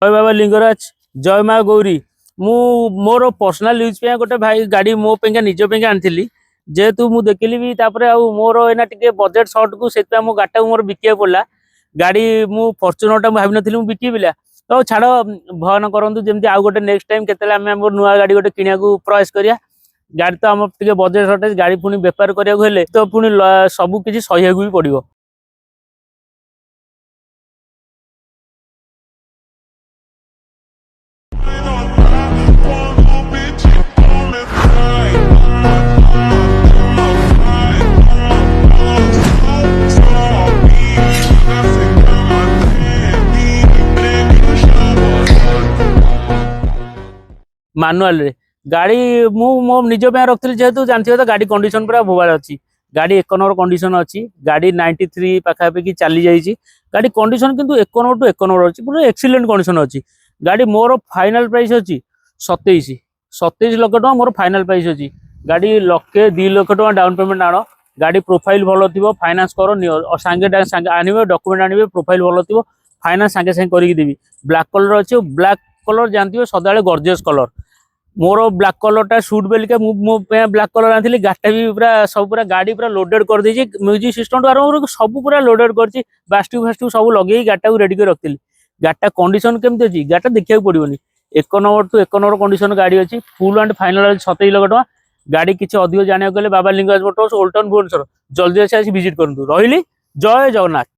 जय बाबा लिंगराज, जय माँ गौरी। मु मोर पर्सनाल यूज पे गोटे भाई गाड़ी मो पे निज पे आनी जेहेतु मु देखिली भी मोर एना टिके बजेट सर्ट को से मो गाड़ी मोर बिके पड़ा गाड़ी मु फॉर्च्यूनर टा भाव नी बिकी बिला तो छाड़ भयन करूँ जमी आउ गोटे नेक्स्ट टाइम के नुआ गाड़ी गोटे किणा प्रयास करिया। गाड़ी तो आम टे बजेट सर्टेज गाड़ी पुणी बेपार कराया तो पुणी सब किसी सही भी पड़ो। मानुआल रे गाड़ी मो निज पे रखी जेहेतु जानते तो गाड़ी कंडीशन पूरा भोबाल अच्छी। गाड़ी एक नंबर कंडीशन अच्छी। गाड़ी 93 पाखापाखि चली जाइए। गाड़ी कंडीशन किंतु एक नंबर टू एक नंबर अच्छी पूरा एक्सीलेंट कंडीशन अच्छी। गाड़ी मोर फाइनाल प्राइस अच्छी 27 लाख टका मोर फाइनाल प्राइस अच्छी। गाड़ी लक्षे 2 लाख टका डाउन पेमेंट आण। गाड़ी प्रोफाइल भल थी फाइनान्स कर सांगे आने डॉक्यूमेंट आने प्रोफाइल भल थी फाइनान्स सांगे सांगे करके देवी। ब्लैक कलर अच्छे। ब्लैक कलर जानते सदा gorgeous colour more black colour टा सुट बेलिका मो ब्लैक कलर आनी गाड़ी भी पूरा सब पूरा गाड़ी पूरा लोडेड कर दी म्यूजिक सिस्टम टू आरंभ सब पूरा लोडेड कर बास्टिक फास्टिक सब लगे गाड़ी को रेडी कर रखी। गाड़ी कंडीशन केमती अच्छी गाड़ी देखा पड़ोनी एक नंबर टू एक नंबर कंडीशन गाड़ी अच्छी फुल एंड फाइनाल 27 लाख टका। गाड़ी किसी अधिक जाना गले Baba Lingraj motors old town Bhubaneswar जल्दी आसी विजिट करूँ। रही जय जगन्नाथ।